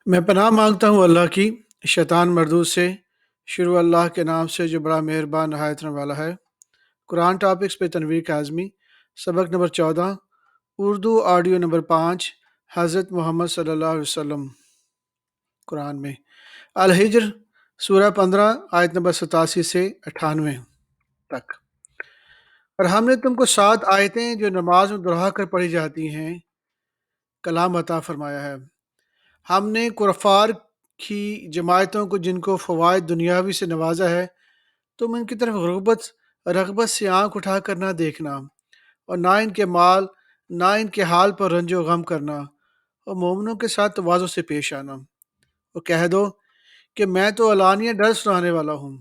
میں پناہ مانگتا ہوں اللہ کی شیطان مردود سے۔ شروع اللہ کے نام سے جو بڑا مہربان نہایت رحم والا ہے۔ قرآن ٹاپکس پہ تنویر کاظمی، سبق نمبر 14، اردو آڈیو نمبر 5، حضرت محمد صلی اللہ علیہ وسلم۔ قرآن میں الحجر سورہ 15 آیت نمبر 87 سے 98 تک۔ اور ہم نے تم کو 7 آیتیں جو نماز میں دہرا کر پڑھی جاتی ہیں کلام عطا فرمایا ہے۔ ہم نے کفار کی جماعتوں کو جن کو فوائد دنیاوی سے نوازا ہے، تم ان کی طرف رغبت سے آنکھ اٹھا کر نہ دیکھنا، اور نہ ان کے مال نہ ان کے حال پر رنج و غم کرنا، اور مومنوں کے ساتھ تواضع سے پیش آنا، اور کہہ دو کہ میں تو علانیہ ڈر سنانے والا ہوں۔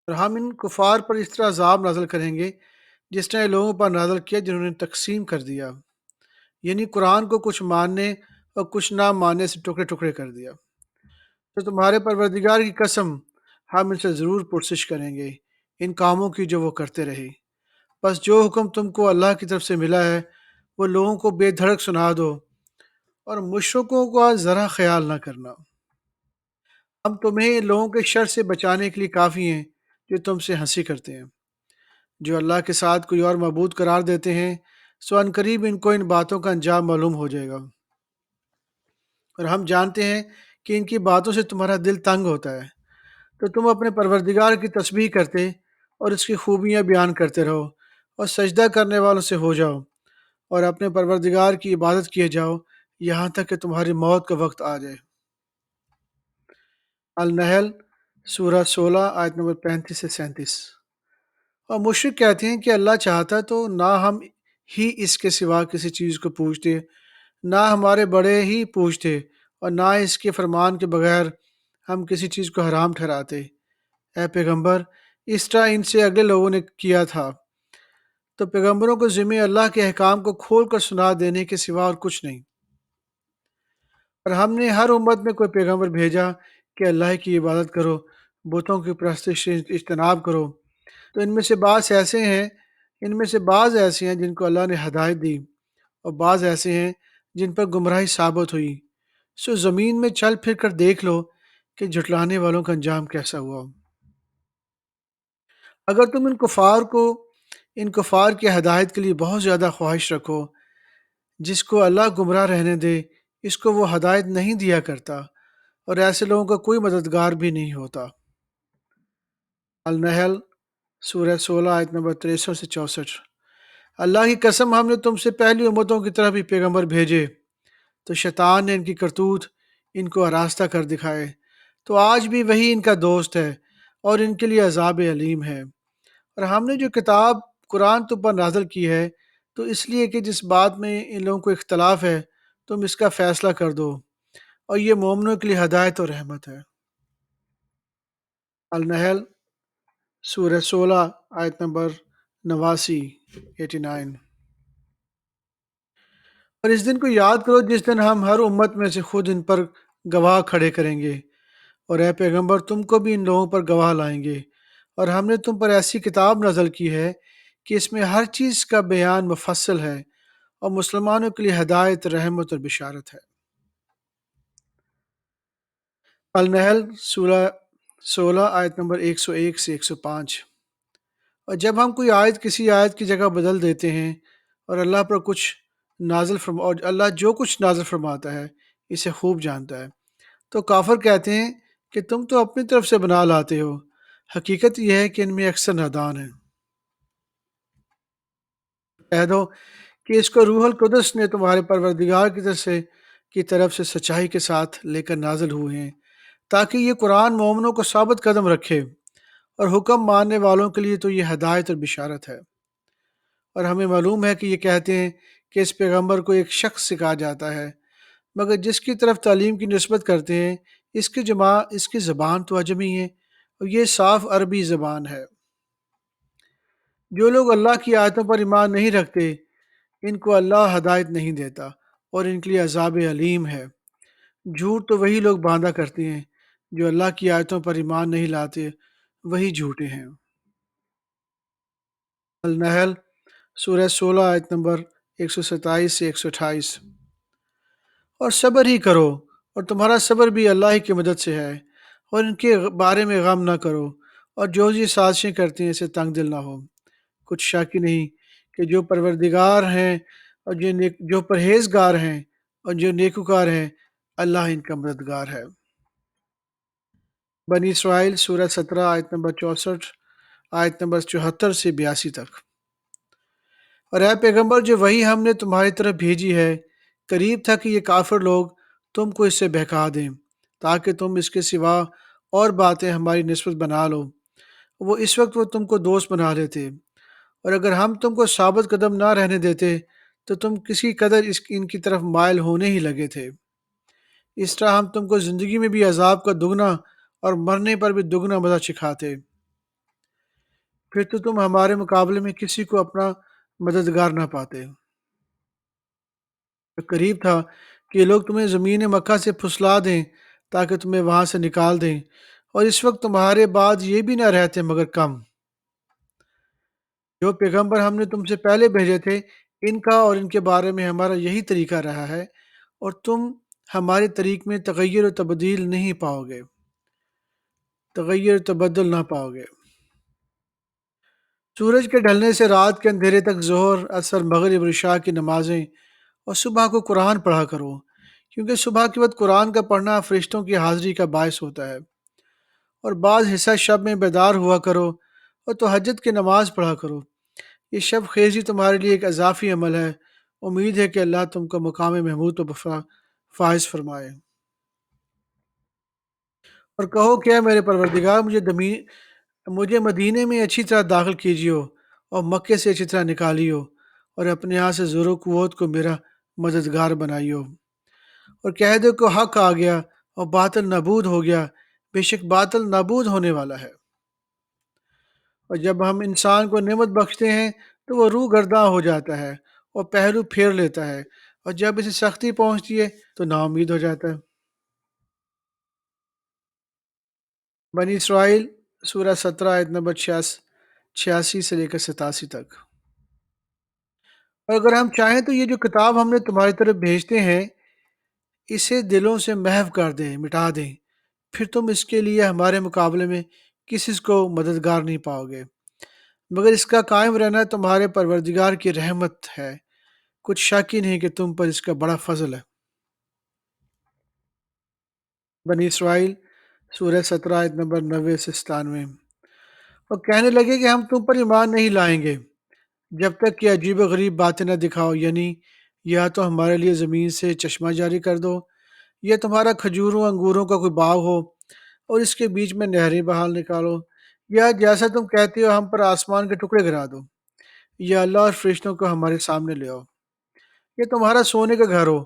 اور ہم ان کفار پر اس طرح عذاب نازل کریں گے جس نے لوگوں پر نازل کیا جنہوں نے تقسیم کر دیا، یعنی قرآن کو کچھ ماننے اور کچھ نہ ماننے سے ٹکڑے ٹکڑے کر دیا۔ تو تمہارے پروردگار کی قسم ہم ان سے ضرور پرسش کریں گے ان کاموں کی جو وہ کرتے رہے۔ بس جو حکم تم کو اللہ کی طرف سے ملا ہے وہ لوگوں کو بے دھڑک سنا دو، اور مشرکوں کا ذرا خیال نہ کرنا۔ ہم تمہیں لوگوں کے شر سے بچانے کے لیے کافی ہیں جو تم سے ہنسی کرتے ہیں۔ جو اللہ کے ساتھ کوئی اور معبود قرار دیتے ہیں، سو ان قریب ان کو ان باتوں کا انجام معلوم ہو جائے گا، اور ہم جانتے ہیں کہ ان کی باتوں سے تمہارا دل تنگ ہوتا ہے۔ تو تم اپنے پروردگار کی تسبیح کرتے اور اس کی خوبیاں بیان کرتے رہو، اور سجدہ کرنے والوں سے ہو جاؤ، اور اپنے پروردگار کی عبادت کیے جاؤ یہاں تک کہ تمہاری موت کا وقت آ جائے۔ النحل سورہ 16 آیت نمبر 35 سے 37۔ اور مشرک کہتے ہیں کہ اللہ چاہتا تو نہ ہم ہی اس کے سوا کسی چیز کو پوچھتے، نہ ہمارے بڑے ہی پوچھتے، اور نہ اس کے فرمان کے بغیر ہم کسی چیز کو حرام ٹھہراتے۔ اے پیغمبر، اس طرح ان سے اگلے لوگوں نے کیا تھا۔ تو پیغمبروں کو ذمہ اللہ کے احکام کو کھول کر سنا دینے کے سوا اور کچھ نہیں۔ اور ہم نے ہر امت میں کوئی پیغمبر بھیجا کہ اللہ کی عبادت کرو، بتوں کی پرستش سے اجتناب کرو۔ تو ان میں سے بعض ایسے ہیں جن کو اللہ نے ہدایت دی، اور بعض ایسے ہیں جن پر گمراہی ثابت ہوئی۔ سو زمین میں چل پھر کر دیکھ لو کہ جھٹلانے والوں کا انجام کیسا ہوا۔ اگر تم ان کفار کی ہدایت کے لیے بہت زیادہ خواہش رکھو، جس کو اللہ گمراہ رہنے دے اس کو وہ ہدایت نہیں دیا کرتا، اور ایسے لوگوں کا کوئی مددگار بھی نہیں ہوتا۔ النحل سورہ 16 آیت نمبر 63 سے 64۔ اللہ کی قسم ہم نے تم سے پہلی امتوں کی طرف بھی پیغمبر بھیجے، تو شیطان نے ان کی کرتوت ان کو آراستہ کر دکھائے، تو آج بھی وہی ان کا دوست ہے اور ان کے لیے عذاب علیم ہے۔ اور ہم نے جو کتاب قرآن تم پر نازل کی ہے تو اس لیے کہ جس بات میں ان لوگوں کو اختلاف ہے تم اس کا فیصلہ کر دو، اور یہ مومنوں کے لیے ہدایت اور رحمت ہے۔ النحل سورہ 16 آیت نمبر 89۔ اور اس دن کو یاد کرو جس دن ہم ہر امت میں سے خود ان پر گواہ کھڑے کریں گے، اور اے پیغمبر تم کو بھی ان لوگوں پر گواہ لائیں گے۔ اور ہم نے تم پر ایسی کتاب نازل کی ہے کہ اس میں ہر چیز کا بیان مفصل ہے، اور مسلمانوں کے لیے ہدایت، رحمت اور بشارت ہے۔ النحل سورہ 16 آیت نمبر 101 سے 105۔ اور جب ہم کوئی آیت کسی آیت کی جگہ بدل دیتے ہیں، اور اللہ جو کچھ نازل فرماتا ہے اسے خوب جانتا ہے، تو کافر کہتے ہیں کہ تم تو اپنی طرف سے بنا لاتے ہو، حقیقت یہ ہے کہ ان میں اکثر نادان ہیں۔ کہہ دو کہ اس کو روح القدس نے تمہارے پروردگار کی طرف سے سچائی کے ساتھ لے کر نازل ہوئے ہیں، تاکہ یہ قرآن مومنوں کو ثابت قدم رکھے، اور حکم ماننے والوں کے لیے تو یہ ہدایت اور بشارت ہے۔ اور ہمیں معلوم ہے کہ یہ کہتے ہیں کہ اس پیغمبر کو ایک شخص سے کہا جاتا ہے، مگر جس کی طرف تعلیم کی نسبت کرتے ہیں اس کی زبان تو عجمی ہے، اور یہ صاف عربی زبان ہے۔ جو لوگ اللہ کی آیتوں پر ایمان نہیں رکھتے ان کو اللہ ہدایت نہیں دیتا، اور ان کے لیے عذاب علیم ہے۔ جھوٹ تو وہی لوگ باندھا کرتے ہیں جو اللہ کی آیتوں پر ایمان نہیں لاتے، وہی جھوٹے ہیں۔ النحل سورہ 16 آیت نمبر 127 سے 128۔ اور صبر ہی کرو اور تمہارا صبر بھی اللہ ہی کی مدد سے ہے، اور ان کے بارے میں غم نہ کرو، اور جو یہ سازشیں کرتے ہیں اسے تنگ دل نہ ہو۔ کچھ شک ہی نہیں کہ جو پروردگار ہیں اور جو پرہیزگار ہیں اور جو نیکوکار ہیں، اللہ ان کا مددگار ہے۔ بنی اسرائیل سورہ 17 آیت نمبر 64، آیت نمبر 74 سے 82 تک۔ اور اے پیغمبر، جو وہی ہم نے تمہاری طرف بھیجی ہے، قریب تھا کہ یہ کافر لوگ تم کو اس سے بہکا دیں، تاکہ تم اس کے سوا اور باتیں ہماری نسبت بنا لو۔ اس وقت وہ تم کو دوست بنا لیتے، اور اگر ہم تم کو ثابت قدم نہ رہنے دیتے تو تم کسی قدر ان کی طرف مائل ہونے ہی لگے تھے۔ اس طرح ہم تم کو زندگی میں بھی عذاب کا دگنا اور مرنے پر بھی دگنا مزہ چکھاتے، پھر تو تم ہمارے مقابلے میں کسی کو اپنا مددگار نہ پاتے۔ تو قریب تھا کہ یہ لوگ تمہیں زمین مکہ سے پھسلا دیں تاکہ تمہیں وہاں سے نکال دیں، اور اس وقت تمہارے بعد یہ بھی نہ رہتے مگر کم۔ جو پیغمبر ہم نے تم سے پہلے بھیجے تھے، ان کا اور ان کے بارے میں ہمارا یہی طریقہ رہا ہے، اور تم ہمارے طریق میں تغیر و تبدیل نہیں پاؤ گے، تغیر و تبدل نہ پاؤ گے۔ سورج کے ڈھلنے سے رات کے اندھیرے تک ظہر، عصر، مغرب اور عشاء کی نمازیں اور صبح کو قرآن پڑھا کرو، کیونکہ صبح کے وقت قرآن کا پڑھنا فرشتوں کی حاضری کا باعث ہوتا ہے۔ اور بعض حصہ شب میں بیدار ہوا کرو اور تہجد کی نماز پڑھا کرو۔ یہ شب خیزی تمہارے لیے ایک اضافی عمل ہے۔ امید ہے کہ اللہ تم کو مقام محمود و فائز فرمائے۔ اور کہو کہ اے میرے پروردگار، مجھے مدینے میں اچھی طرح داخل کیجیو، اور مکے سے اچھی طرح نکالیو، اور اپنے ہاں سے زور و قوت کو میرا مددگار بنائیو۔ اور کہہ دو کہ حق آ گیا اور باطل نابود ہو گیا، بے شک باطل نابود ہونے والا ہے۔ اور جب ہم انسان کو نعمت بخشتے ہیں تو وہ روح گرداں ہو جاتا ہے اور پہلو پھیر لیتا ہے، اور جب اسے سختی پہنچتی ہے تو نا امید ہو جاتا ہے۔ بنی اسرائیل سورہ 17 آیت نمبر 86 سے لے کر 87 تک۔ اور اگر ہم چاہیں تو یہ جو کتاب ہم نے تمہاری طرف بھیجتے ہیں، اسے دلوں سے محو کر دیں، مٹا دیں، پھر تم اس کے لیے ہمارے مقابلے میں کسی کو مددگار نہیں پاؤ گے، مگر اس کا قائم رہنا تمہارے پروردگار کی رحمت ہے۔ کچھ شک ہی نہیں کہ تم پر اس کا بڑا فضل ہے۔ بنی اسرائیل سورہ 17 آیت نمبر 90 سے 97۔ اور کہنے لگے کہ ہم تم پر ایمان نہیں لائیں گے جب تک کہ عجیب و غریب باتیں نہ دکھاؤ، یعنی یا تو ہمارے لیے زمین سے چشمہ جاری کر دو، یا تمہارا کھجوروں انگوروں کا کوئی باغ ہو اور اس کے بیچ میں نہریں بحال نکالو، یا جیسا تم کہتے ہو ہم پر آسمان کے ٹکڑے گرا دو، یا اللہ اور فرشتوں کو ہمارے سامنے لے آؤ، یہ تمہارا سونے کا گھر ہو،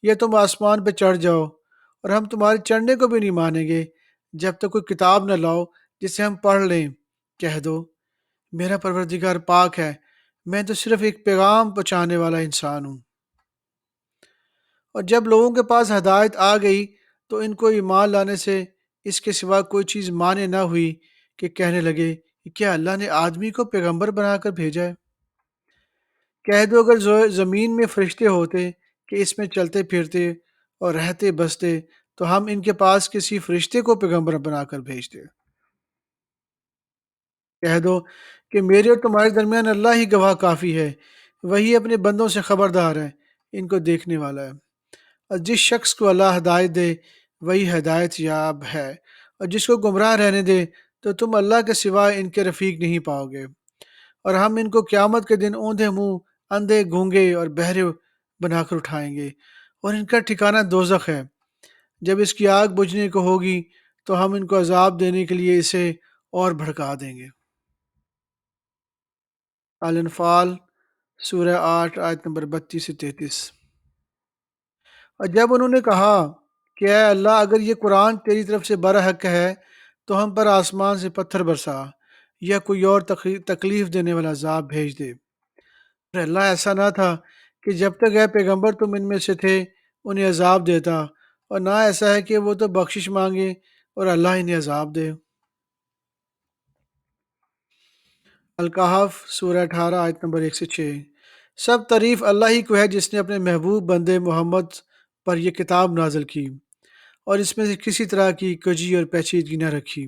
یا تم آسمان پہ چڑھ جاؤ، اور ہم تمہارے چڑھنے کو بھی نہیں مانیں گے جب تک کوئی کتاب نہ لاؤ جسے ہم پڑھ لیں۔ کہہ دو میرا پروردگار پاک ہے، میں تو صرف ایک پیغام پہنچانے والا انسان ہوں۔ اور جب لوگوں کے پاس ہدایت آ گئی تو ان کو ایمان لانے سے اس کے سوا کوئی چیز مانے نہ ہوئی کہ کہنے لگے کہ کیا اللہ نے آدمی کو پیغمبر بنا کر بھیجا ہے؟ کہہ دو اگر زمین میں فرشتے ہوتے کہ اس میں چلتے پھرتے اور رہتے بستے تو ہم ان کے پاس کسی فرشتے کو پیغمبر بنا کر بھیجتے۔ کہہ دو کہ میرے اور تمہارے درمیان اللہ ہی گواہ کافی ہے، وہی اپنے بندوں سے خبردار ہے، ان کو دیکھنے والا ہے۔ اور جس شخص کو اللہ ہدایت دے وہی ہدایت یاب ہے، اور جس کو گمراہ رہنے دے تو تم اللہ کے سوائے ان کے رفیق نہیں پاؤ گے۔ اور ہم ان کو قیامت کے دن اوندھے منہ، اندھے، گونگے اور بہرے بنا کر اٹھائیں گے، اور ان کا ٹھکانہ دوزخ ہے۔ جب اس کی آگ بجھنے کو ہوگی تو ہم ان کو عذاب دینے کے لیے اسے اور بھڑکا دیں گے۔ الانفال سورہ 8 آیت نمبر 32 سے 33۔ اور جب انہوں نے کہا کہ اے اللہ، اگر یہ قرآن تیری طرف سے برحق ہے تو ہم پر آسمان سے پتھر برسا یا کوئی اور تکلیف دینے والا عذاب بھیج دے۔ پر اللہ ایسا نہ تھا کہ جب تک اے پیغمبر تم ان میں سے تھے انہیں عذاب دیتا، اور نہ ایسا ہے کہ وہ تو بخشش مانگے اور اللہ انہیں عذاب دے۔ الکہف سورہ 18 آیت نمبر 1 سے 6۔ سب تعریف اللہ ہی کو ہے جس نے اپنے محبوب بندے محمد پر یہ کتاب نازل کی، اور اس میں سے کسی طرح کی کجی اور پیچیدگی نہ رکھی،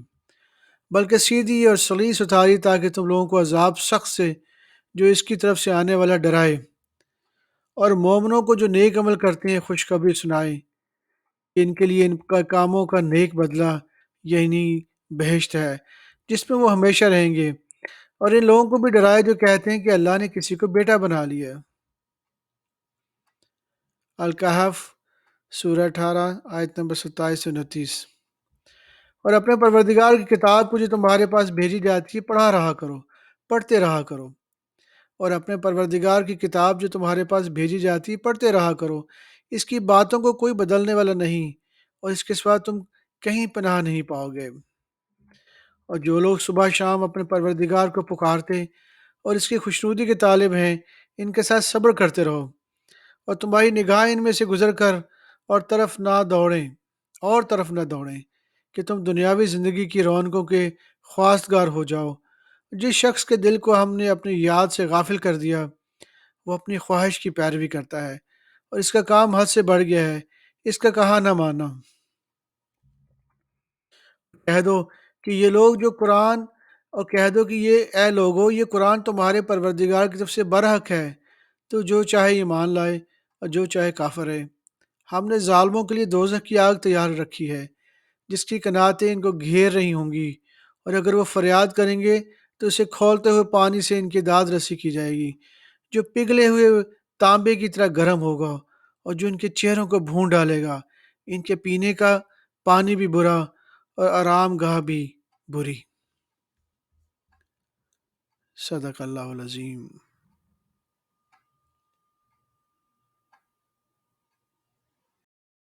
بلکہ سیدھی اور سلیس اتاری تاکہ تم لوگوں کو عذاب سخت سے جو اس کی طرف سے آنے والا ڈرائے، اور مومنوں کو جو نیک عمل کرتے ہیں خوشخبری سنائے کہ ان کے لیے ان کا کاموں کا نیک بدلہ یعنی بہشت ہے جس میں وہ ہمیشہ رہیں گے، اور ان لوگوں کو بھی ڈرائے جو کہتے ہیں کہ اللہ نے کسی کو بیٹا بنا لیا۔ الکہف سورہ 18 آیت نمبر 27 سے 29۔ اور اپنے پروردگار کی کتاب کو جو تمہارے پاس بھیجی جاتی ہے پڑھا رہا کرو، پڑھتے رہا کرو، اور اپنے پروردگار کی کتاب جو تمہارے پاس بھیجی جاتی ہے پڑھتے رہا کرو، اس کی باتوں کو کوئی بدلنے والا نہیں، اور اس کے سوا تم کہیں پناہ نہیں پاؤ گے۔ اور جو لوگ صبح شام اپنے پروردگار کو پکارتے اور اس کی خوشنودی کے طالب ہیں، ان کے ساتھ صبر کرتے رہو، اور تمہاری نگاہ ان میں سے گزر کر اور طرف نہ دوڑیں کہ تم دنیاوی زندگی کی رونقوں کے خواستگار ہو جاؤ۔ جس شخص کے دل کو ہم نے اپنی یاد سے غافل کر دیا وہ اپنی خواہش کی پیروی کرتا ہے، اور اس کا کام حد سے بڑھ گیا ہے، اس کا کہا نہ مانا۔ کہہ دو کہ یہ لوگ جو قرآن اور کہہ دو کہ اے لوگو یہ قرآن تمہارے پروردگار کی طرف سے برحق ہے، تو جو چاہے ایمان لائے اور جو چاہے کافر ہے۔ ہم نے ظالموں کے لیے دوزخ کی آگ تیار رکھی ہے جس کی کناتیں ان کو گھیر رہی ہوں گی، اور اگر وہ فریاد کریں گے تو اسے کھولتے ہوئے پانی سے ان کی داد رسی کی جائے گی جو پگھلے ہوئے تانبے کی طرح گرم ہوگا، اور جو ان کے چہروں کو بھون ڈالے گا۔ ان کے پینے کا پانی بھی برا اور آرام گاہ بھی بری۔ صدق اللہ العظیم۔